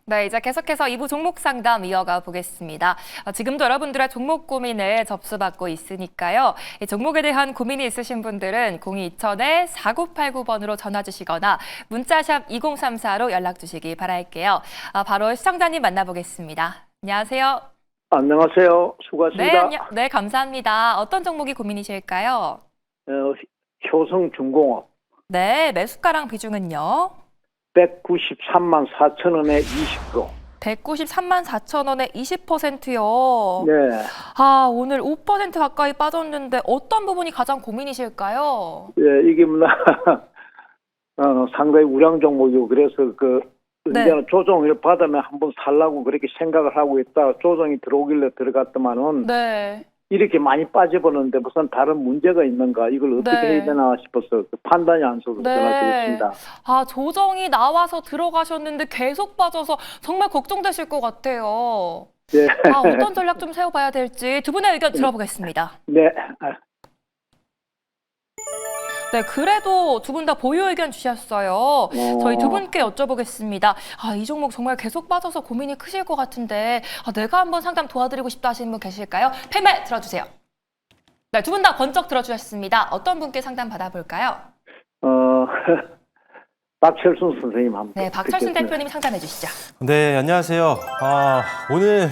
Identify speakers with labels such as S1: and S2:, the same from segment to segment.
S1: 네, 이제 계속해서 2부 종목 상담 이어가 보겠습니다. 지금도 여러분들의 종목 고민을 접수받고 있으니까요. 이 종목에 대한 고민이 있으신 분들은 0220-4989번으로 전화 주시거나 문자샵 2034로 연락 주시기 바랄게요. 바로 시청자님 만나보겠습니다. 안녕하세요.
S2: 안녕하세요. 수고하십니다.
S1: 네, 감사합니다. 어떤 종목이 고민이실까요?
S2: 효성중공업
S1: 네, 매수가랑 비중은요?
S2: 193만 4천 원에 20%.
S1: 193만 4천 원에 20%요.
S2: 네.
S1: 오늘 5% 가까이 빠졌는데 어떤 부분이 가장 고민이실까요?
S2: 예, 이게 상당히 우량 종목이고 그래서 이제는 조정을 받으면 한번 살라고 그렇게 생각을 하고 있다. 조정이 들어오길래 들어갔더만은
S1: 네.
S2: 이렇게 많이 빠져버렸는데 무슨 다른 문제가 있는가 이걸 어떻게 해야 되나 싶어서 판단이 안 서서 전화드렸습니다.
S1: 조정이 나와서 들어가셨는데 계속 빠져서 정말 걱정되실 것 같아요.
S2: 네.
S1: 어떤 전략 좀 세워봐야 될지 두 분의 의견 들어보겠습니다.
S2: 네.
S1: 네, 그래도 두 분 다 보유 의견 주셨어요. 저희 두 분께 여쭤보겠습니다. 이 종목 정말 계속 빠져서 고민이 크실 것 같은데 내가 한번 상담 도와드리고 싶다 하시는 분 계실까요? 펜말 들어주세요. 네, 두 분 다 번쩍 들어주셨습니다. 어떤 분께 상담 받아볼까요?
S2: 박철순 선생님 한번.
S1: 네, 박철순 대표님 상담해 주시죠.
S3: 네, 안녕하세요. 오늘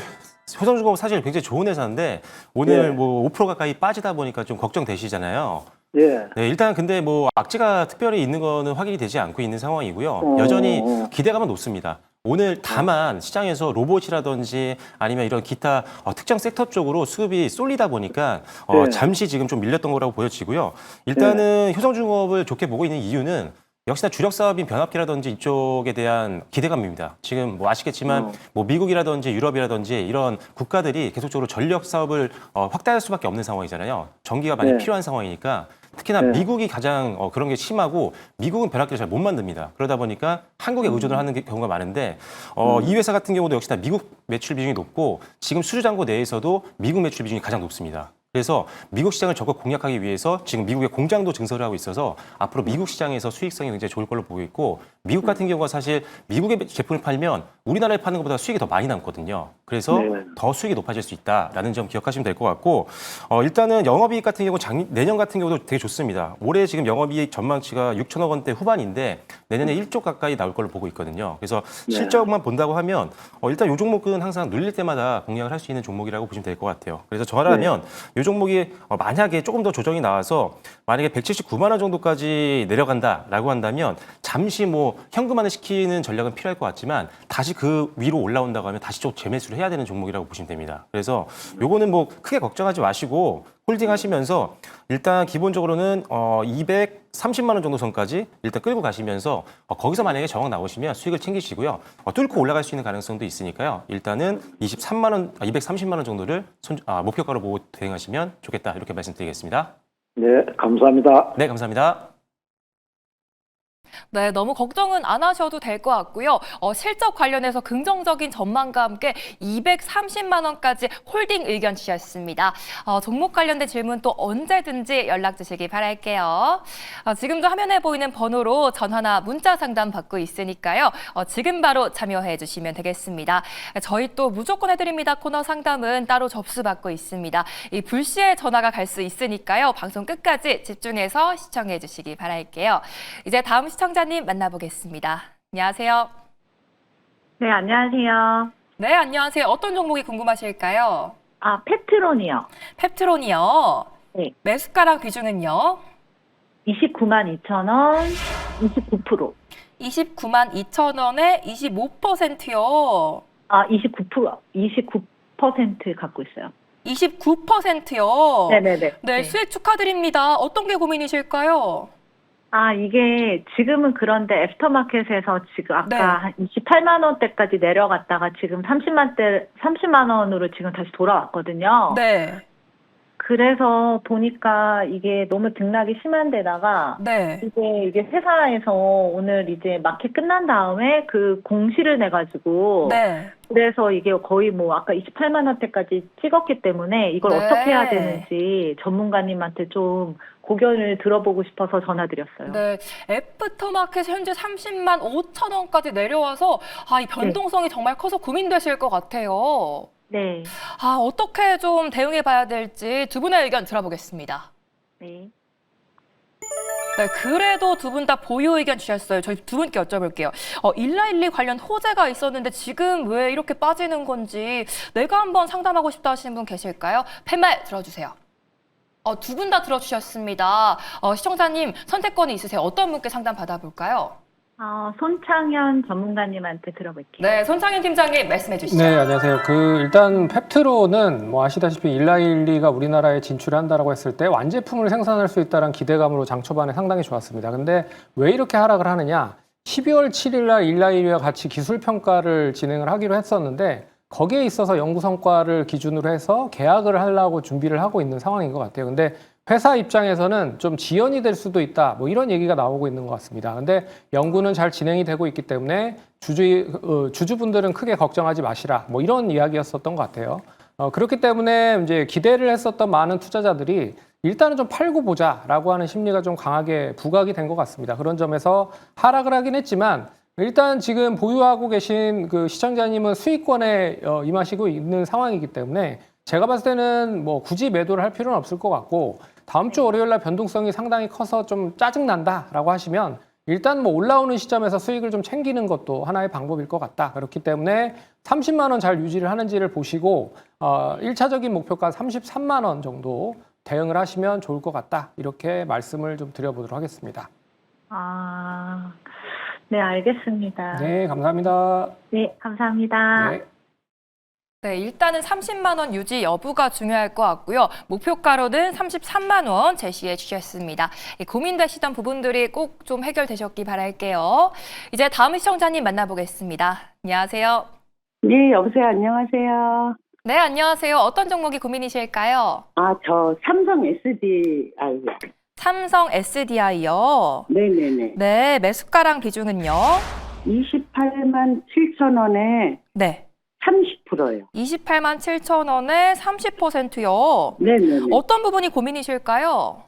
S3: 효성중공업 사실 굉장히 좋은 회사인데 오늘 5% 가까이 빠지다 보니까 좀 걱정되시잖아요.
S2: 예.
S3: 네, 일단 근데 악재가 특별히 있는 거는 확인이 되지 않고 있는 상황이고요. 여전히 기대감은 높습니다. 오늘 다만 시장에서 로봇이라든지 아니면 이런 기타 특정 섹터 쪽으로 수급이 쏠리다 보니까 잠시 지금 좀 밀렸던 거라고 보여지고요. 일단은 효성중공업을 좋게 보고 있는 이유는 역시나 주력 사업인 변압기라든지 이쪽에 대한 기대감입니다. 지금 아시겠지만 미국이라든지 유럽이라든지 이런 국가들이 계속적으로 전력 사업을 확대할 수밖에 없는 상황이잖아요. 전기가 많이 필요한 상황이니까 특히나 미국이 가장 그런 게 심하고 미국은 변압기를 잘 못 만듭니다. 그러다 보니까 한국에 의존을 하는 경우가 많은데 이 회사 같은 경우도 역시나 미국 매출 비중이 높고 지금 수주잔고 내에서도 미국 매출 비중이 가장 높습니다. 그래서 미국 시장을 적극 공략하기 위해서 지금 미국의 공장도 증설을 하고 있어서 앞으로 미국 시장에서 수익성이 굉장히 좋을 걸로 보고 있고 미국 같은 경우가 사실 미국의 제품을 팔면 우리나라에 파는 것보다 수익이 더 많이 남거든요. 그래서 더 수익이 높아질 수 있다라는 점 기억하시면 될 것 같고 일단은 영업이익 같은 경우 내년 같은 경우도 되게 좋습니다. 올해 지금 영업이익 전망치가 6천억 원대 후반인데 내년에 1조 가까이 나올 걸로 보고 있거든요. 그래서 실적만 본다고 하면 일단 이 종목은 항상 눌릴 때마다 공략을 할 수 있는 종목이라고 보시면 될 것 같아요. 그래서 저라면 이 종목이 만약에 조금 더 조정이 나와서 만약에 179만 원 정도까지 내려간다라고 한다면 잠시 현금화를 시키는 전략은 필요할 것 같지만 다시 그 위로 올라온다고 하면 다시 좀 재매수를 해야 되는 종목이라고 보시면 됩니다. 그래서 요거는 크게 걱정하지 마시고 홀딩 하시면서 일단 기본적으로는 230만 원 정도 선까지 일단 끌고 가시면서 거기서 만약에 저항 나오시면 수익을 챙기시고요. 뚫고 올라갈 수 있는 가능성도 있으니까요. 일단은 230만 원 정도를 목표가로 보고 대응하시면 좋겠다. 이렇게 말씀드리겠습니다.
S2: 네, 감사합니다.
S3: 네, 감사합니다.
S1: 네, 너무 걱정은 안 하셔도 될 것 같고요. 실적 관련해서 긍정적인 전망과 함께 230만 원까지 홀딩 의견 주셨습니다. 종목 관련된 질문 또 언제든지 연락 주시기 바랄게요. 지금도 화면에 보이는 번호로 전화나 문자 상담 받고 있으니까요. 지금 바로 참여해 주시면 되겠습니다. 저희 또 무조건 해드립니다 코너 상담은 따로 접수받고 있습니다. 이 불시에 전화가 갈 수 있으니까요. 방송 끝까지 집중해서 시청해 주시기 바랄게요. 이제 다음 시청자님 만나보겠습니다. 안녕하세요.
S4: 네, 안녕하세요.
S1: 네, 안녕하세요. 어떤 종목이 궁금하실까요?
S4: 페트론이요.
S1: 펩트론이요.
S4: 네.
S1: 매수가랑 비중은요?
S4: 29만 2천 원, 29%.
S1: 29만 2천 원에 25%요.
S4: 29% 갖고 있어요.
S1: 29%요.
S4: 네네네.
S1: 네, 수익 축하드립니다. 어떤 게 고민이실까요?
S4: 이게 지금은 그런데 애프터마켓에서 지금 아까 한 28만 원대까지 내려갔다가 지금 30만 원으로 지금 다시 돌아왔거든요.
S1: 네.
S4: 그래서 보니까 이게 너무 등락이 심한 데다가
S1: 네.
S4: 이게 회사에서 오늘 이제 마켓 끝난 다음에 그 공시를 내가지고
S1: 네.
S4: 그래서 이게 거의 뭐 아까 28만 원대까지 찍었기 때문에 이걸
S1: 네.
S4: 어떻게 해야 되는지 전문가님한테 좀 고견을 들어보고 싶어서 전화드렸어요.
S1: 네, 애프터마켓 현재 30만 5천 원까지 내려와서 이 변동성이 정말 커서 고민되실 것 같아요.
S4: 네.
S1: 어떻게 좀 대응해 봐야 될지 두 분의 의견 들어보겠습니다.
S4: 네.
S1: 네, 그래도 두 분 다 보유 의견 주셨어요. 저희 두 분께 여쭤볼게요. 1412 관련 호재가 있었는데 지금 왜 이렇게 빠지는 건지 내가 한번 상담하고 싶다 하시는 분 계실까요? 팻말 들어주세요. 두 분 다 들어주셨습니다. 시청자님 선택권이 있으세요. 어떤 분께 상담 받아볼까요?
S4: 손창현 전문가님한테 들어볼게요.
S1: 네, 손창현 팀장님 말씀해 주시죠.
S5: 네, 안녕하세요. 일단 펩트로는 뭐 아시다시피 일라일리가 우리나라에 진출한다라고 했을 때 완제품을 생산할 수 있다는 기대감으로 장 초반에 상당히 좋았습니다. 근데 왜 이렇게 하락을 하느냐? 12월 7일 날 일라일리와 같이 기술 평가를 진행을 하기로 했었는데 거기에 있어서 연구 성과를 기준으로 해서 계약을 하려고 준비를 하고 있는 상황인 것 같아요. 근데 회사 입장에서는 좀 지연이 될 수도 있다, 뭐 이런 얘기가 나오고 있는 것 같습니다. 근데 연구는 잘 진행이 되고 있기 때문에 주주분들은 크게 걱정하지 마시라, 뭐 이런 이야기였었던 것 같아요. 그렇기 때문에 이제 기대를 했었던 많은 투자자들이 일단은 좀 팔고 보자라고 하는 심리가 좀 강하게 부각이 된 것 같습니다. 그런 점에서 하락을 하긴 했지만 일단 지금 보유하고 계신 그 시청자님은 수익권에 임하시고 있는 상황이기 때문에 제가 봤을 때는 뭐 굳이 매도를 할 필요는 없을 것 같고 다음 주 월요일 날 변동성이 상당히 커서 좀 짜증난다라고 하시면 일단 뭐 올라오는 시점에서 수익을 좀 챙기는 것도 하나의 방법일 것 같다. 그렇기 때문에 30만 원 잘 유지를 하는지를 보시고 1차적인 목표가 33만 원 정도 대응을 하시면 좋을 것 같다. 이렇게 말씀을 좀 드려보도록 하겠습니다.
S4: 네, 알겠습니다.
S5: 네, 감사합니다.
S4: 네, 감사합니다.
S5: 네.
S1: 네, 일단은 30만 원 유지 여부가 중요할 것 같고요. 목표가로는 33만 원 제시해 주셨습니다. 고민되시던 부분들이 꼭 좀 해결되셨기 바랄게요. 이제 다음 시청자님 만나보겠습니다. 안녕하세요.
S6: 네, 여보세요. 안녕하세요.
S1: 네, 안녕하세요. 어떤 종목이 고민이실까요?
S6: 저 삼성 SDI.
S1: 삼성 SDI요.
S6: 네네네.
S1: 네, 매수가랑 비중은요?
S6: 28만 7천 원에
S1: 네,
S6: 30%요.
S1: 28만 7천 원에 30%요.
S6: 네네네.
S1: 어떤 부분이 고민이실까요?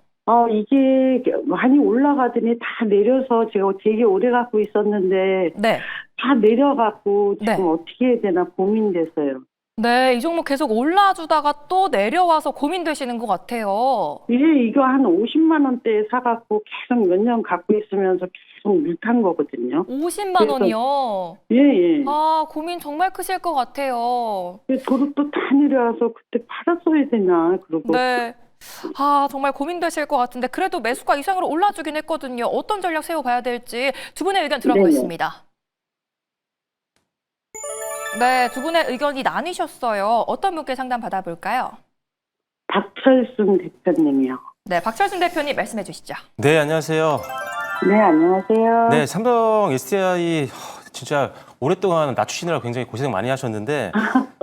S6: 이게 많이 올라가더니 다 내려서 제가 되게 오래 갖고 있었는데
S1: 네.
S6: 다 내려갖고 지금
S1: 네.
S6: 어떻게 해야 되나 고민됐어요.
S1: 네, 이 종목 계속 올라주다가 또 내려와서 고민되시는 것 같아요.
S6: 이거 한 50만 원대에 사갖고 계속 몇 년 갖고 있으면서 계속 물탄 거거든요.
S1: 50만 원이요.
S6: 예.
S1: 고민 정말 크실 것 같아요.
S6: 도로 다 내려와서 그때 팔았어야 되나 그러고.
S1: 네. 정말 고민되실 것 같은데 그래도 매수가 이상으로 올라주긴 했거든요. 어떤 전략 세워봐야 될지 두 분의 의견 들어보겠습니다. 네, 두 분의 의견이 나뉘셨어요. 어떤 분께 상담 받아볼까요?
S6: 박철순 대표님이요.
S1: 네, 박철순 대표님 말씀해 주시죠.
S3: 네, 안녕하세요.
S6: 네, 안녕하세요.
S3: 네, 삼성 SDI 진짜 오랫동안 낮추시느라 굉장히 고생 많이 하셨는데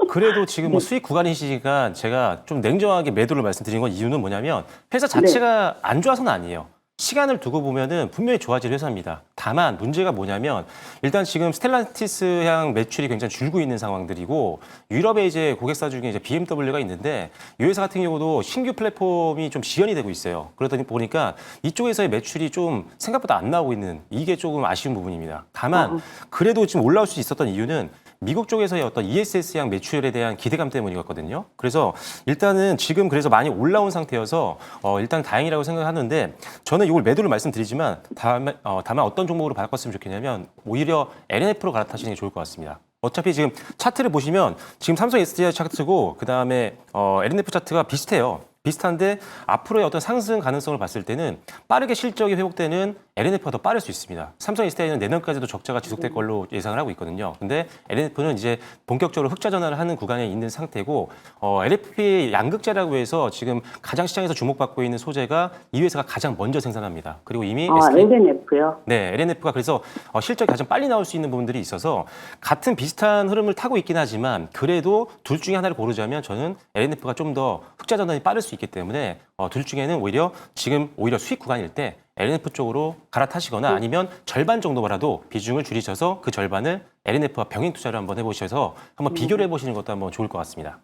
S3: 그래도 지금 뭐 수익 구간이시니까 제가 좀 냉정하게 매도를 말씀드린 건 이유는 뭐냐면 회사 자체가 안 좋아서는 아니에요. 시간을 두고 보면은 분명히 좋아질 회사입니다. 다만 문제가 뭐냐면 일단 지금 스텔란티스향 매출이 굉장히 줄고 있는 상황들이고 유럽에 이제 고객사 중에 이제 BMW가 있는데 이 회사 같은 경우도 신규 플랫폼이 좀 지연이 되고 있어요. 그러다 보니까 이쪽에서의 매출이 좀 생각보다 안 나오고 있는 이게 조금 아쉬운 부분입니다. 다만 그래도 지금 올라올 수 있었던 이유는 미국 쪽에서의 어떤 ESS향 매출에 대한 기대감 때문이었거든요. 그래서 일단은 지금 그래서 많이 올라온 상태여서 일단 다행이라고 생각하는데 저는 이걸 매도를 말씀드리지만 다만 어떤 종목으로 바꿨으면 좋겠냐면 오히려 LNF로 갈아타시는 게 좋을 것 같습니다. 어차피 지금 차트를 보시면 지금 삼성 SDI 차트고 그다음에 LNF 차트가 비슷해요. 비슷한데 앞으로의 어떤 상승 가능성을 봤을 때는 빠르게 실적이 회복되는 LNF가 더 빠를 수 있습니다. 삼성 SDI는 내년까지도 적자가 지속될 걸로 예상을 하고 있거든요. 근데 LNF는 이제 본격적으로 흑자 전환을 하는 구간에 있는 상태고 LFP 양극재라고 해서 지금 가장 시장에서 주목받고 있는 소재가 이 회사가 가장 먼저 생산합니다. 그리고 이미
S6: LNF요?
S3: 네, LNF가 그래서 실적이 가장 빨리 나올 수 있는 부분들이 있어서 같은 비슷한 흐름을 타고 있긴 하지만 그래도 둘 중에 하나를 고르자면 저는 LNF가 좀 더 흑자 전환이 빠를 수 있기 때문에 둘 중에는 지금 오히려 수익 구간일 때 LNF 쪽으로 갈아타시거나 아니면 절반 정도라도 비중을 줄이셔서 그 절반을 LNF와 병행 투자를 한번 해보셔서 한번 비교를 해보시는 것도 한번 좋을 것 같습니다.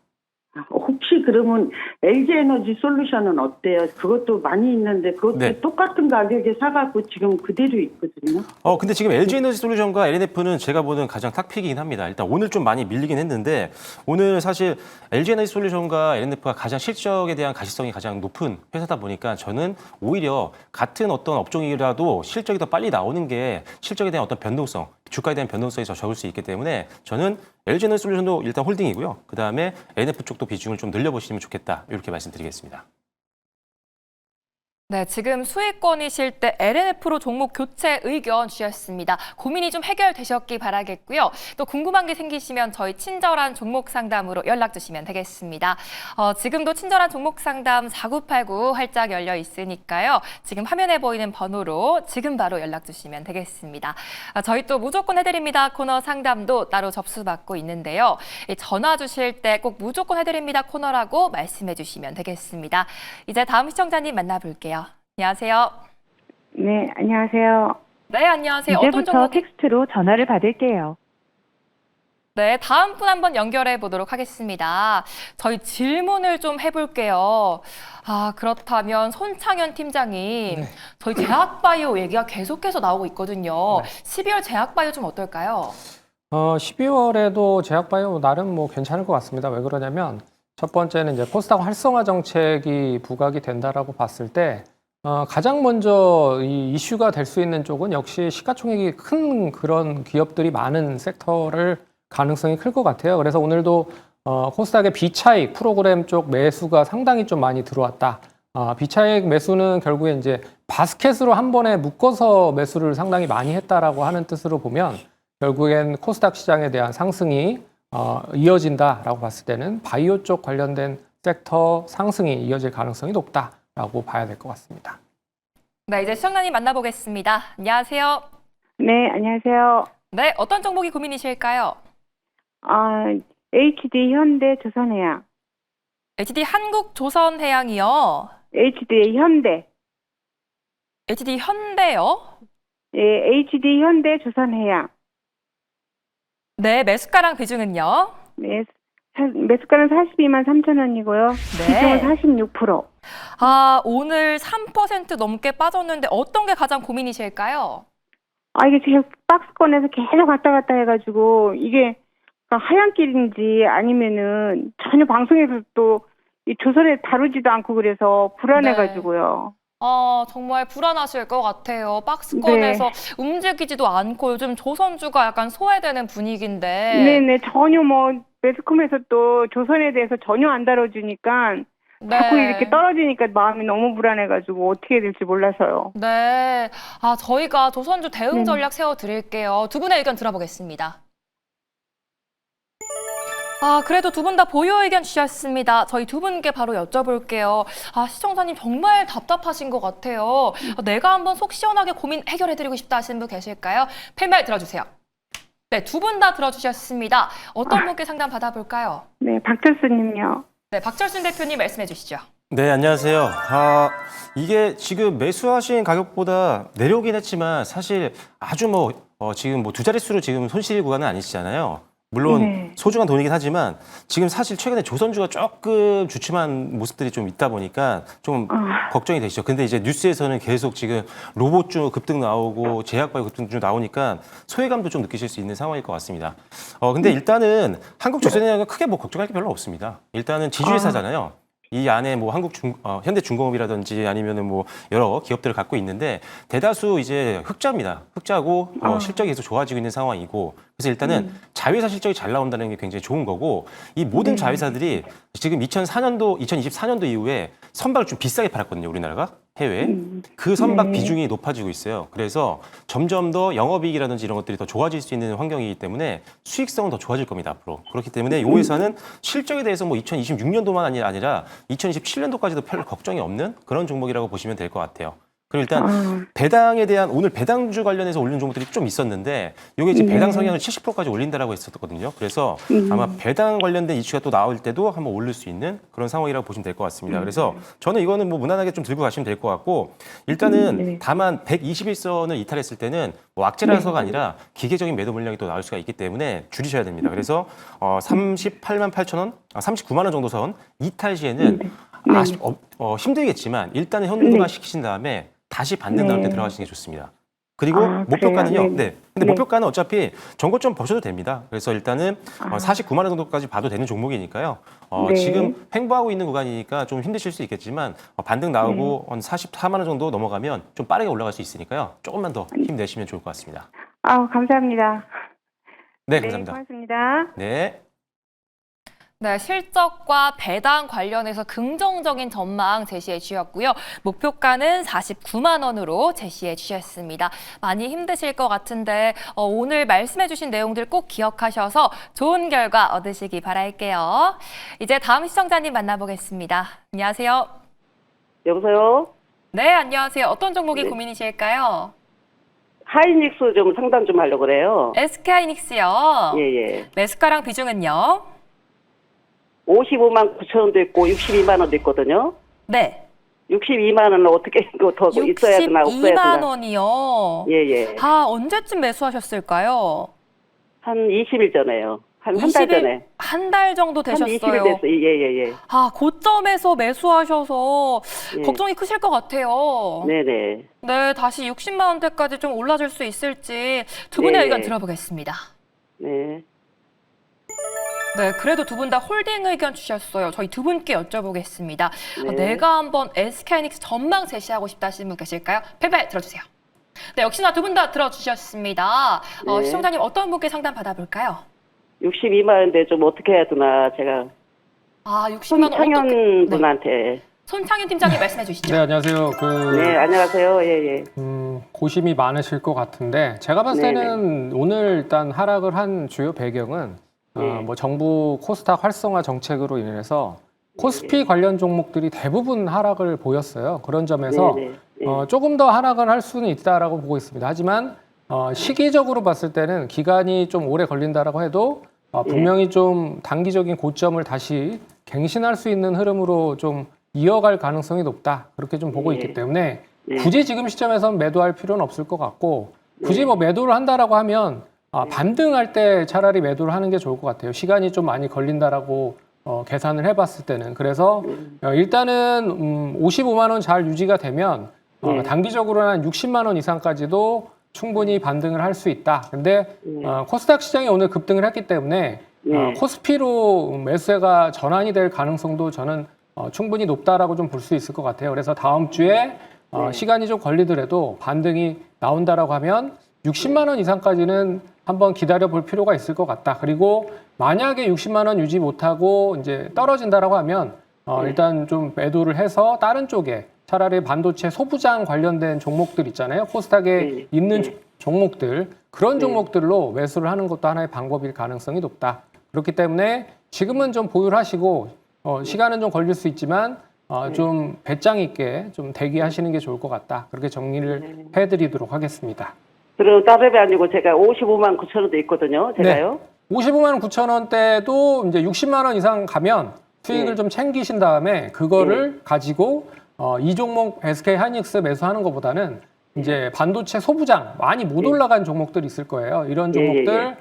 S6: 혹시 그러면 LG에너지 솔루션은 어때요? 그것도 많이 있는데 그것도
S3: 네.
S6: 똑같은 가격에 사갖고 지금 그대로 있거든요.
S3: 근데 지금 LG에너지솔루션과 LNF는 제가 보는 가장 탁픽이긴 합니다. 일단 오늘 좀 많이 밀리긴 했는데 오늘 사실 LG에너지솔루션과 LNF가 가장 실적에 대한 가시성이 가장 높은 회사다 보니까 저는 오히려 같은 어떤 업종이라도 실적이 더 빨리 나오는 게 실적에 대한 어떤 변동성, 주가에 대한 변동성이 더 적을 수 있기 때문에 저는 LG에너지솔루션도 일단 홀딩이고요. 그다음에 LNF 쪽도 비중을 좀 늘려보시면 좋겠다. 이렇게 말씀드리겠습니다.
S1: 네, 지금 수익권이실 때 LNF로 종목 교체 의견 주셨습니다. 고민이 좀 해결되셨기 바라겠고요. 또 궁금한 게 생기시면 저희 친절한 종목 상담으로 연락 주시면 되겠습니다. 지금도 친절한 종목 상담 4989 활짝 열려 있으니까요. 지금 화면에 보이는 번호로 지금 바로 연락 주시면 되겠습니다. 저희 또 무조건 해드립니다 코너 상담도 따로 접수받고 있는데요. 전화 주실 때 꼭 무조건 해드립니다 코너라고 말씀해 주시면 되겠습니다. 이제 다음 시청자님 만나볼게요. 안녕하세요.
S7: 네, 안녕하세요.
S1: 네, 안녕하세요. 어떤
S7: 이제부터
S1: 종목이...
S7: 텍스트로 전화를 받을게요.
S1: 네, 다음 분 한번 연결해 보도록 하겠습니다. 저희 질문을 좀 해볼게요. 그렇다면 손창현 팀장님, 저희 제약바이오 얘기가 계속해서 나오고 있거든요. 12월 제약바이오 좀 어떨까요?
S5: 12월에도 제약바이오 나름 뭐 괜찮을 것 같습니다. 왜 그러냐면 첫 번째는 이제 코스닥 활성화 정책이 부각이 된다라고 봤을 때 가장 먼저 이 이슈가 될 수 있는 쪽은 역시 시가총액이 큰 그런 기업들이 많은 섹터를 가능성이 클 것 같아요. 그래서 오늘도 코스닥의 비차익 프로그램 쪽 매수가 상당히 좀 많이 들어왔다. 비차익 매수는 결국에 이제 바스켓으로 한 번에 묶어서 매수를 상당히 많이 했다라고 하는 뜻으로 보면 결국엔 코스닥 시장에 대한 상승이 이어진다라고 봤을 때는 바이오 쪽 관련된 섹터 상승이 이어질 가능성이 높다라고 봐야 될 것 같습니다.
S1: 네, 이제 시청자님 만나보겠습니다. 안녕하세요.
S7: 네, 안녕하세요.
S1: 네, 어떤 종목이 고민이실까요?
S7: HD 현대 조선해양.
S1: HD 한국조선해양이요.
S7: HD 현대.
S1: HD 현대요?
S7: 예, HD 현대 조선해양.
S1: 네, 매수가랑 비중은요?
S7: 네, 매수가는 42만 3천 원이고요.
S1: 네.
S7: 비중은 46%.
S1: 오늘 3% 넘게 빠졌는데 어떤 게 가장 고민이실까요?
S7: 이게 제가 박스권에서 계속 왔다 갔다 해가지고 이게 하얀 길인지 아니면은 전혀 방송에서 또 이 조선에 다루지도 않고 그래서 불안해가지고요.
S1: 정말 불안하실 것 같아요. 박스권에서 움직이지도 않고 요즘 조선주가 약간 소외되는 분위기인데.
S7: 네네, 전혀 뭐 매스컴에서 또 조선에 대해서 전혀 안 다뤄주니까 자꾸 이렇게 떨어지니까 마음이 너무 불안해가지고 어떻게 될지 몰라서요.
S1: 네, 저희가 조선주 대응 전략 세워드릴게요. 두 분의 의견 들어보겠습니다. 그래도 두 분 다 보유 의견 주셨습니다. 저희 두 분께 바로 여쭤볼게요. 시청자님 정말 답답하신 것 같아요. 내가 한번 속 시원하게 고민 해결해드리고 싶다 하시는 분 계실까요? 팬말 들어주세요. 네, 두 분 다 들어주셨습니다. 어떤 분께 상담 받아볼까요?
S7: 네, 박철수님요.
S1: 네, 박철순 대표님 말씀해 주시죠.
S3: 네, 안녕하세요. 이게 지금 매수하신 가격보다 내려오긴 했지만 사실 아주 지금 두 자릿수로 지금 손실 구간은 아니시잖아요. 물론 소중한 돈이긴 하지만 지금 사실 최근에 조선주가 조금 주춤한 모습들이 좀 있다 보니까 좀 걱정이 되시죠. 근데 이제 뉴스에서는 계속 지금 로봇주 급등 나오고 제약바이오 급등 나오니까 소외감도 좀 느끼실 수 있는 상황일 것 같습니다. 근데 일단은 한국조선해양은 크게 걱정할 게 별로 없습니다. 일단은 지주회사잖아요. 이 안에 현대중공업이라든지 아니면은 여러 기업들을 갖고 있는데 대다수 이제 흑자입니다. 흑자고 실적이 계속 좋아지고 있는 상황이고 그래서 일단은 자회사 실적이 잘 나온다는 게 굉장히 좋은 거고 이 모든 자회사들이 지금 2024년도 이후에 선박을 좀 비싸게 팔았거든요. 우리나라가 해외. 그 선박
S7: 네.
S3: 비중이 높아지고 있어요. 그래서 점점 더 영업이익이라든지 이런 것들이 더 좋아질 수 있는 환경이기 때문에 수익성은 더 좋아질 겁니다, 앞으로. 그렇기 때문에 이 회사는 실적에 대해서 뭐 2026년도만 아니라 2027년도까지도 별 걱정이 없는 그런 종목이라고 보시면 될 것 같아요. 그리고 일단 배당에 대한 오늘 배당주 관련해서 올린 종목들이 좀 있었는데 이게 이제 배당 성향을 70%까지 올린다라고 했었거든요. 그래서 아마 배당 관련된 이슈가 또 나올 때도 한번 오를 수 있는 그런 상황이라고 보시면 될 것 같습니다. 그래서 저는 이거는 뭐 무난하게 좀 들고 가시면 될 것 같고 일단은 다만 121선을 이탈했을 때는 뭐 악재라서가 아니라 기계적인 매도 물량이 또 나올 수가 있기 때문에 줄이셔야 됩니다. 그래서 38만 8천 원, 39만 원 정도 선 이탈 시에는 힘들겠지만 일단은 현금화 시키신 다음에 다시 반등 나올 때 들어가시는 게 좋습니다. 그리고 목표가는요.
S7: 그래요?
S3: 네. 근데 목표가는 어차피 전고점 보셔도 됩니다. 그래서 일단은 49만 원 정도까지 봐도 되는 종목이니까요.
S7: 네.
S3: 지금 횡보하고 있는 구간이니까 좀 힘드실 수 있겠지만 반등 나오고 한 44만 원 정도 넘어가면 좀 빠르게 올라갈 수 있으니까요. 조금만 더 힘내시면 좋을 것 같습니다.
S7: 감사합니다.
S3: 네,
S7: 네,
S3: 감사합니다.
S7: 고맙습니다.
S3: 네.
S1: 네, 실적과 배당 관련해서 긍정적인 전망 제시해 주셨고요. 목표가는 49만 원으로 제시해 주셨습니다. 많이 힘드실 것 같은데 오늘 말씀해 주신 내용들 꼭 기억하셔서 좋은 결과 얻으시기 바랄게요. 이제 다음 시청자님 만나보겠습니다. 안녕하세요.
S8: 여보세요?
S1: 네, 안녕하세요. 어떤 종목이 고민이실까요?
S8: 하이닉스 좀 상담 좀 하려고 그래요.
S1: SK하이닉스요.
S8: 예.
S1: 매수가랑 비중은요?
S8: 55만 9천 원도 있고 62만 원도 있거든요.
S1: 네.
S8: 62만 원은 어떻게 이거 더 있어야 되나 없어야
S1: 62만
S8: 되나?
S1: 원이요.
S8: 예.
S1: 언제쯤 매수하셨을까요?
S8: 한 20일 전에요. 한 달 전에.
S1: 한 달 정도
S8: 한 20일
S1: 되셨어요.
S8: 됐어요. 예.
S1: 고점에서 매수하셔서
S8: 예.
S1: 걱정이 크실 것 같아요.
S8: 네네.
S1: 네, 다시 60만 원대까지 좀 올라줄 수 있을지 두 분의
S8: 네.
S1: 의견 들어보겠습니다.
S8: 네.
S1: 네, 그래도 두 분 다 홀딩 의견 주셨어요. 저희 두 분께 여쭤보겠습니다.
S8: 네.
S1: 내가 한번 SK하이닉스 전망 제시하고 싶다 하시는 분 계실까요? 패배 들어주세요. 네, 역시나 두 분 다 들어주셨습니다.
S8: 네.
S1: 시청자님 어떤 분께 상담 받아볼까요?
S8: 62만 원인데 좀 어떻게 해야 되나 제가
S1: 60만 원
S8: 손창현
S1: 어떻게...
S8: 분한테.
S1: 손창현 팀장님 말씀해 주시죠.
S5: 네, 안녕하세요.
S8: 네, 안녕하세요. 예.
S5: 고심이 많으실 것 같은데 제가 봤을 때는 오늘 일단 하락을 한 주요 배경은 뭐 정부 코스닥 활성화 정책으로 인해서 코스피 관련 종목들이 대부분 하락을 보였어요. 그런 점에서 조금 더 하락을 할 수는 있다라고 보고 있습니다. 하지만 시기적으로 봤을 때는 기간이 좀 오래 걸린다라고 해도 분명히 좀 단기적인 고점을 다시 갱신할 수 있는 흐름으로 좀 이어갈 가능성이 높다. 그렇게 좀 보고 있기 때문에 굳이 지금 시점에서는 매도할 필요는 없을 것 같고 굳이 뭐 매도를 한다라고 하면 반등할 때 차라리 매도를 하는 게 좋을 것 같아요. 시간이 좀 많이 걸린다라고 계산을 해봤을 때는. 그래서 일단은 55만 원 잘 유지가 되면 단기적으로는 한 60만 원 이상까지도 충분히 반등을 할 수 있다. 근데 코스닥 시장이 오늘 급등을 했기 때문에 코스피로 매수세가 전환이 될 가능성도 저는 충분히 높다라고 좀 볼 수 있을 것 같아요. 그래서 다음 주에 시간이 좀 걸리더라도 반등이 나온다라고 하면 60만 원 이상까지는 한번 기다려 볼 필요가 있을 것 같다. 그리고 만약에 60만 원 유지 못하고 이제 떨어진다라고 하면 일단 좀 매도를 해서 다른 쪽에 차라리 반도체 소부장 관련된 종목들 있잖아요. 코스닥에 있는 종목들 그런 종목들로 매수를 하는 것도 하나의 방법일 가능성이 높다. 그렇기 때문에 지금은 좀 보유를 하시고 시간은 좀 걸릴 수 있지만 좀 배짱 있게 좀 대기하시는 게 좋을 것 같다. 그렇게 정리를 해드리도록 하겠습니다.
S8: 그리고 다름이 아니고 제가 55만 9천 원도 있거든요. 제가요.
S5: 네. 55만 9천 원대도 이제 60만 원 이상 가면 수익을 좀 챙기신 다음에 그거를 가지고 이 종목 SK하이닉스 매수하는 것보다는 이제 반도체 소부장 많이 못 올라간 종목들 있을 거예요. 이런 종목들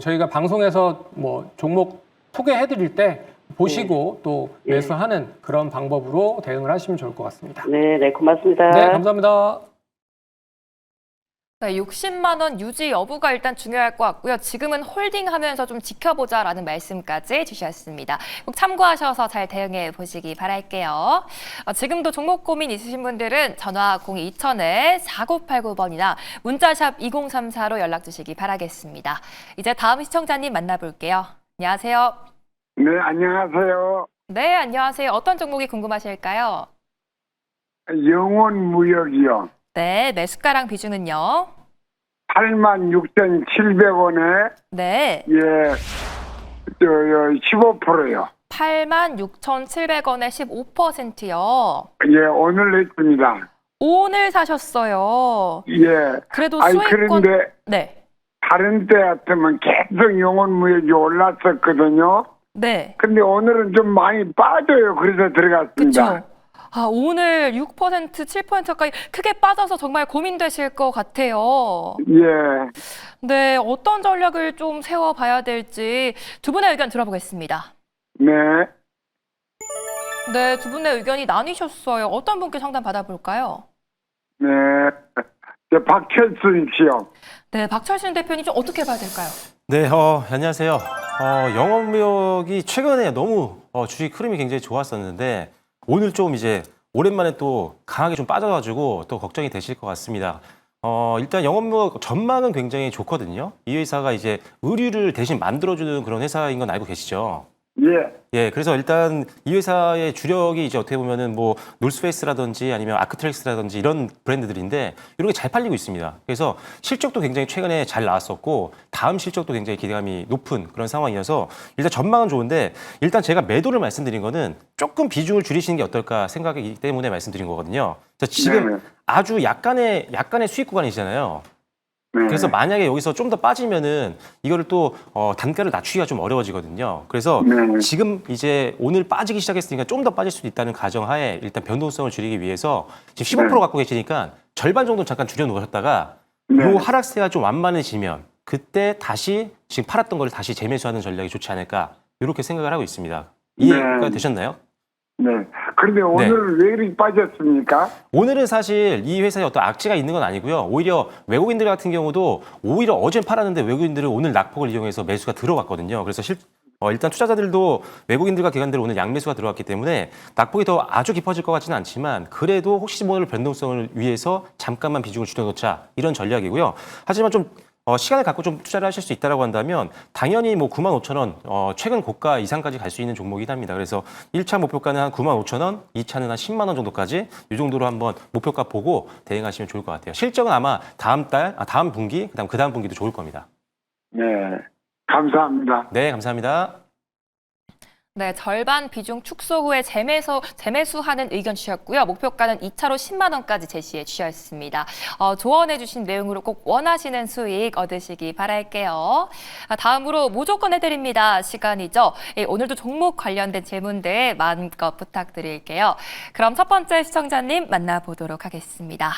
S5: 저희가 방송에서 뭐 종목 소개해드릴 때 보시고 또 매수하는 그런 방법으로 대응을 하시면 좋을 것 같습니다.
S8: 네, 고맙습니다.
S5: 네, 감사합니다.
S1: 네, 60만 원 유지 여부가 일단 중요할 것 같고요. 지금은 홀딩하면서 좀 지켜보자라는 말씀까지 주셨습니다. 꼭 참고하셔서 잘 대응해 보시기 바랄게요. 지금도 종목 고민 있으신 분들은 전화 02-2000-4989번이나 문자샵 2034로 연락 주시기 바라겠습니다. 이제 다음 시청자님 만나볼게요. 안녕하세요.
S9: 네, 안녕하세요.
S1: 네, 안녕하세요. 어떤 종목이 궁금하실까요?
S9: 영혼무역이요.
S1: 네, 매수가랑 비중은요?
S9: 86,700원에
S1: 네,
S9: 예, 15%요.
S1: 86,700원에 15%요.
S9: 예, 오늘 했습니다.
S1: 오늘 사셨어요.
S9: 예.
S1: 그래도
S9: 아니
S1: 수익권
S9: 그런데
S1: 네.
S9: 다른 때 같으면 계속 영혼무역이 올랐었거든요.
S1: 네.
S9: 근데 오늘은 좀 많이 빠져요. 그래서 들어갔습니다.
S1: 그렇죠. 아, 오늘 6%, 7%까지 크게 빠져서 정말 고민되실 것 같아요.
S9: 예.
S1: 네, 어떤 전략을 좀 세워봐야 될지 두 분의 의견 들어보겠습니다.
S9: 네.
S1: 네, 두 분의 의견이 나뉘셨어요. 어떤 분께 상담 받아볼까요?
S9: 네. 저 박철순 씨요.
S1: 네, 박철순 대표님 좀 어떻게 봐야 될까요?
S3: 네, 안녕하세요. 영업무역이 최근에 너무 주식 흐름이 굉장히 좋았었는데 오늘 좀 이제 오랜만에 또 강하게 좀 빠져가지고 또 걱정이 되실 것 같습니다. 일단 영업무역 전망은 굉장히 좋거든요. 이 회사가 이제 의류를 대신 만들어주는 그런 회사인 건 알고 계시죠?
S9: 예.
S3: 예, 그래서 일단 이 회사의 주력이 이제 어떻게 보면은 뭐 놀스페이스라든지 아니면 아크트랙스라든지 이런 브랜드들인데 이런 게 잘 팔리고 있습니다. 그래서 실적도 굉장히 최근에 잘 나왔었고 다음 실적도 굉장히 기대감이 높은 그런 상황이어서 일단 전망은 좋은데 일단 제가 매도를 말씀드린 거는 조금 비중을 줄이시는 게 어떨까 생각이기 때문에 말씀드린 거거든요. 그래서 지금
S9: 네네.
S3: 아주 약간의 수익 구간이잖아요.
S9: 네.
S3: 그래서 만약에 여기서 좀 더 빠지면은 이거를 또 단가를 낮추기가 좀 어려워지거든요. 그래서
S9: 네.
S3: 지금 이제 오늘 빠지기 시작했으니까 좀 더 빠질 수도 있다는 가정하에 일단 변동성을 줄이기 위해서 지금 15%
S9: 네.
S3: 갖고 계시니까 절반 정도 잠깐 줄여놓으셨다가
S9: 네.
S3: 요 하락세가 좀 완만해지면 그때 다시 지금 팔았던 걸 다시 재매수하는 전략이 좋지 않을까 이렇게 생각을 하고 있습니다. 이해가
S9: 네.
S3: 되셨나요?
S9: 네. 그런데 오늘 왜 이렇게 빠졌습니까?
S3: 오늘은 사실 이 회사에 어떤 악재가 있는 건 아니고요. 오히려 외국인들 같은 경우도 오히려 어제 팔았는데 외국인들은 오늘 낙폭을 이용해서 매수가 들어갔거든요. 그래서 일단 투자자들도 외국인들과 기관들 오늘 양매수가 들어왔기 때문에 낙폭이 더 아주 깊어질 것 같지는 않지만 그래도 혹시 모를 변동성을 위해서 잠깐만 비중을 줄여놓자 이런 전략이고요. 하지만 좀 시간을 갖고 좀 투자를 하실 수 있다라고 한다면 당연히 뭐 95,000원 최근 고가 이상까지 갈 수 있는 종목이긴 합니다. 그래서 1차 목표가는 한 95,000원, 2차는 한 10만 원 정도까지 이 정도로 한번 목표가 보고 대응하시면 좋을 것 같아요. 실적은 아마 다음 분기, 그 다음 분기도 좋을 겁니다.
S9: 네. 감사합니다.
S3: 네, 감사합니다.
S1: 네, 절반 비중 축소 후에 재매수하는 의견 주셨고요. 목표가는 2차로 10만 원까지 제시해 주셨습니다. 조언해 주신 내용으로 꼭 원하시는 수익 얻으시기 바랄게요. 다음으로 무조건 해드립니다. 시간이죠. 오늘도 종목 관련된 질문들 마음껏 부탁드릴게요. 그럼 첫 번째 시청자님 만나보도록 하겠습니다.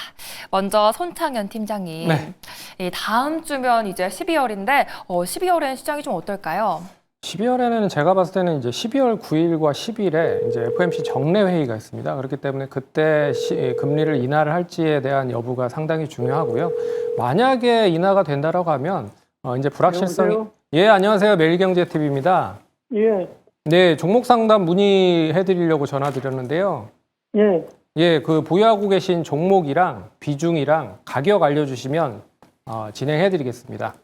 S1: 먼저 손창현 팀장님.
S5: 네.
S1: 다음 주면 이제 12월인데 12월에는 시장이 좀 어떨까요?
S5: 12월에는 제가 봤을 때는 이제 12월 9일과 10일에 이제 FOMC 정례 회의가 있습니다. 그렇기 때문에 그때 금리를 인하를 할지에 대한 여부가 상당히 중요하고요. 만약에 인하가 된다라고 하면 이제 불확실성이 예, 안녕하세요. 매일경제TV입니다.
S6: 예,
S5: 네, 종목 상담 문의해 드리려고 전화 드렸는데요.
S6: 예.
S5: 예, 그 보유하고 계신 종목이랑 비중이랑 가격 알려 주시면 진행해 드리겠습니다.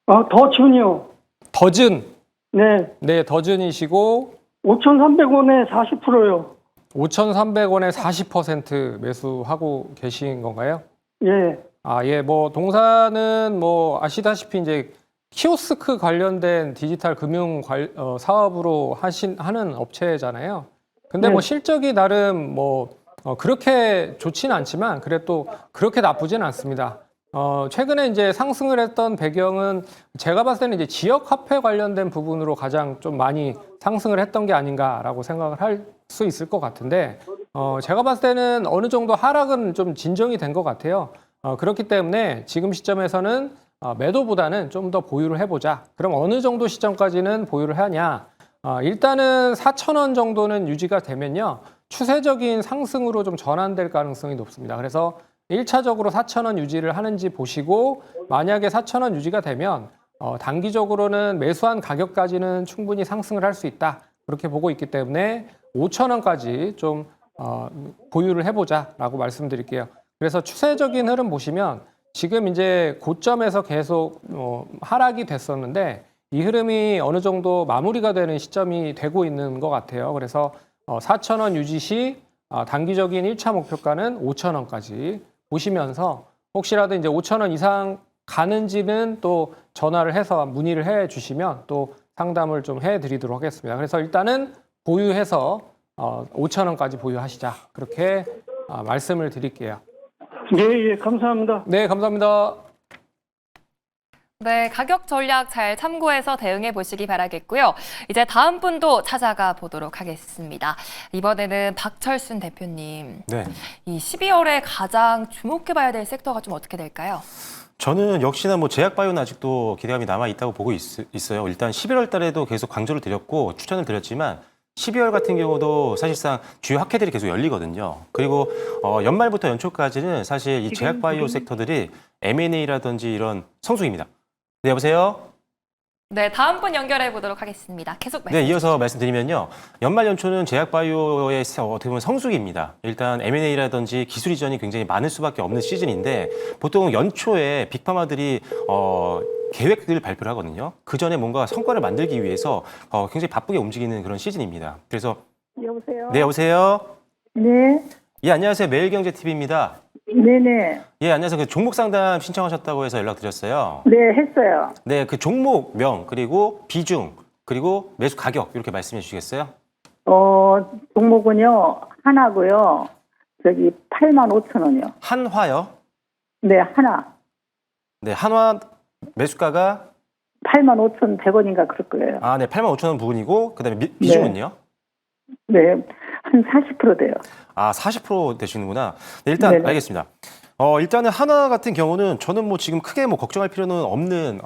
S6: 더 준이요.
S5: 더즌.
S6: 네,
S5: 네, 더즌이시고
S6: 5,300원에 40%요.
S5: 5,300원에 40% 매수하고 계신 건가요?
S6: 예,
S5: 예, 뭐 동사는 뭐 아시다시피 이제 키오스크 관련된 디지털 금융 사업으로 하는 업체잖아요. 근데
S6: 네.
S5: 뭐 실적이 나름 뭐 그렇게 좋지는 않지만 그래도 그렇게 나쁘지는 않습니다. 최근에 이제 상승을 했던 배경은 제가 봤을 때는 이제 지역 화폐 관련된 부분으로 가장 좀 많이 상승을 했던 게 아닌가라고 생각을 할 수 있을 것 같은데, 제가 봤을 때는 어느 정도 하락은 좀 진정이 된 것 같아요. 그렇기 때문에 지금 시점에서는 매도보다는 좀 더 보유를 해보자. 그럼 어느 정도 시점까지는 보유를 하냐? 일단은 4,000원 정도는 유지가 되면요. 추세적인 상승으로 좀 전환될 가능성이 높습니다. 그래서 1차적으로 4,000원 유지를 하는지 보시고 만약에 4,000원 유지가 되면 단기적으로는 매수한 가격까지는 충분히 상승을 할 수 있다. 그렇게 보고 있기 때문에 5,000원까지 좀 보유를 해보자라고 말씀드릴게요. 그래서 추세적인 흐름 보시면 지금 이제 고점에서 계속 하락이 됐었는데 이 흐름이 어느 정도 마무리가 되는 시점이 되고 있는 것 같아요. 그래서 4,000원 유지 시 단기적인 1차 목표가는 5,000원까지 보시면서 혹시라도 이제 5,000원 이상 가는지는 또 전화를 해서 문의를 해 주시면 또 상담을 좀 해드리도록 하겠습니다. 그래서 일단은 보유해서 5,000원까지 보유하시자 그렇게 말씀을 드릴게요.
S6: 예, 예, 감사합니다.
S5: 네, 감사합니다.
S1: 네, 가격 전략 잘 참고해서 대응해 보시기 바라겠고요. 이제 다음 분도 찾아가 보도록 하겠습니다. 이번에는 박철순 대표님.
S3: 네.
S1: 이 12월에 가장 주목해 봐야 될 섹터가 좀 어떻게 될까요?
S3: 저는 역시나 뭐 제약바이오는 아직도 기대감이 남아 있다고 보고 있어요. 일단 11월 달에도 계속 강조를 드렸고 추천을 드렸지만 12월 같은 경우도 사실상 주요 학회들이 계속 열리거든요. 그리고 연말부터 연초까지는 사실 이 제약바이오 섹터들이 M&A라든지 이런 성수기입니다. 네, 여보세요?
S1: 네, 다음 분 연결해 보도록 하겠습니다. 계속 말씀해
S3: 네, 이어서 말씀드리면요. 연말 연초는 제약바이오의 어떻게 보면 성수기입니다. 일단 M&A라든지 기술 이전이 굉장히 많을 수밖에 없는 시즌인데 보통 연초에 빅파마들이 계획을 발표를 하거든요. 그 전에 뭔가 성과를 만들기 위해서 굉장히 바쁘게 움직이는 그런 시즌입니다. 그래서
S6: 여보세요?
S3: 네, 여보세요?
S6: 네,
S3: 예, 안녕하세요. 매일경제TV입니다.
S6: 네네.
S3: 예, 안녕하세요. 그 종목 상담 신청하셨다고 해서 연락드렸어요.
S6: 네, 했어요.
S3: 네, 그 종목명, 그리고 비중, 그리고 매수 가격 이렇게 말씀해 주시겠어요?
S6: 종목은요, 하나고요. 85,000원이요.
S3: 한화요?
S6: 네, 하나.
S3: 네, 한화 매수가가
S6: 85,100원인가 그럴 거예요.
S3: 아, 네, 85,000원 부분이고 그다음에 비중은요?
S6: 네, 한 40% 돼요.
S3: 아, 40% 되시는구나. 네, 일단
S6: 네네.
S3: 알겠습니다. 일단은 한화 같은 경우는 저는 뭐 지금 크게 뭐 걱정할 필요는 없는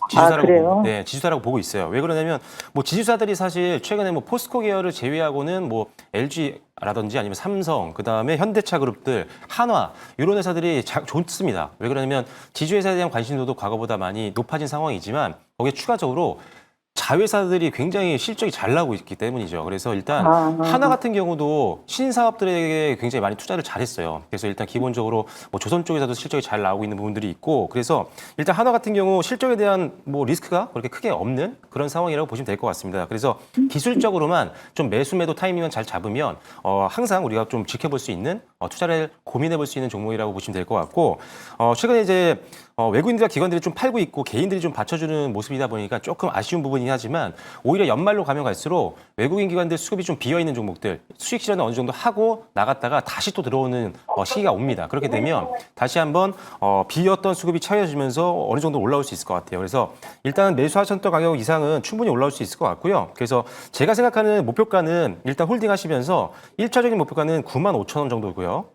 S3: 지주사라고
S6: 그래요?
S3: 네, 지주사라고 보고 있어요. 왜 그러냐면 뭐 지주사들이 사실 최근에 뭐 포스코 계열을 제외하고는 뭐 LG라든지 아니면 삼성, 그다음에 현대차 그룹들, 한화 이런 회사들이 좋습니다. 왜 그러냐면 지주회사에 대한 관심도도 과거보다 많이 높아진 상황이지만 거기에 추가적으로 자회사들이 굉장히 실적이 잘 나오고 있기 때문이죠. 그래서 일단 하나 같은 경우도 신사업들에게 굉장히 많이 투자를 잘했어요. 그래서 일단 기본적으로 뭐 조선 쪽에서도 실적이 잘 나오고 있는 부분들이 있고, 그래서 일단 하나 같은 경우 실적에 대한 뭐 리스크가 그렇게 크게 없는 그런 상황이라고 보시면 될 것 같습니다. 그래서 기술적으로만 좀 매수 매도 타이밍을 잘 잡으면 항상 우리가 좀 지켜볼 수 있는 투자를 고민해 볼 수 있는 종목이라고 보시면 될 것 같고, 최근에 이제 외국인들과 기관들이 좀 팔고 있고 개인들이 좀 받쳐주는 모습이다 보니까 조금 아쉬운 부분이긴 하지만 오히려 연말로 가면 갈수록 외국인 기관들 수급이 좀 비어있는 종목들 수익 실현을 어느 정도 하고 나갔다가 다시 또 들어오는 시기가 옵니다. 그렇게 되면 다시 한번 비었던 수급이 채워지면서 어느 정도 올라올 수 있을 것 같아요. 그래서 일단 매수하셨던 가격 이상은 충분히 올라올 수 있을 것 같고요. 그래서 제가 생각하는 목표가는 일단 홀딩하시면서 1차적인 목표가는 95,000원 정도고요.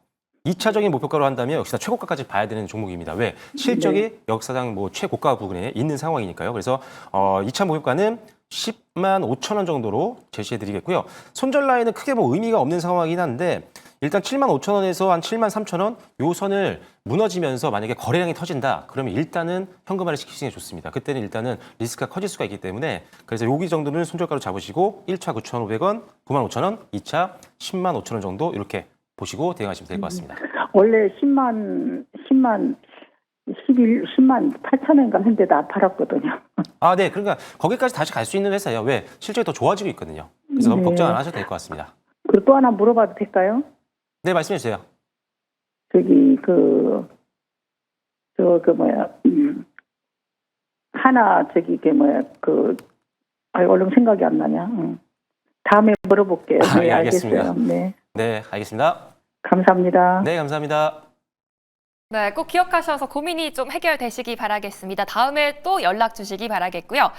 S3: 2차적인 목표가로 한다면 역시나 최고가까지 봐야 되는 종목입니다. 왜? 실적이 역사상 뭐 최고가 부분에 있는 상황이니까요. 그래서 2차 목표가는 105,000원 정도로 제시해드리겠고요. 손절 라인은 크게 뭐 의미가 없는 상황이긴 한데 일단 75,000원에서 한 73,000원 요 선을 무너지면서 만약에 거래량이 터진다. 그러면 일단은 현금화를 시키시는 게 좋습니다. 그때는 일단은 리스크가 커질 수가 있기 때문에 그래서 여기 정도는 손절가로 잡으시고 1차 9,500원, 95,000원, 2차 105,000원 정도 이렇게 보시고 대응하시면 될 것 같습니다.
S6: 원래 10만 8,000원인가 했는데 나 팔았거든요.
S3: 아, 네. 그러니까 거기까지 다시 갈 수 있는 회사예요. 왜? 실적이 더 좋아지고 있거든요. 그래서 너무 걱정 안 하셔도 될 것 같습니다.
S6: 그리고 또 하나 물어봐도 될까요?
S3: 네, 말씀해 주세요.
S6: 얼른 생각이 안 나냐. 다음에 물어볼게요.
S3: 아,
S6: 네,
S3: 예, 알겠습니다.
S6: 알겠어요. 네.
S3: 네, 알겠습니다.
S6: 감사합니다.
S3: 네, 감사합니다.
S1: 네, 꼭 기억하셔서 고민이 좀 해결되시기 바라겠습니다. 다음에 또 연락 주시기 바라겠고요.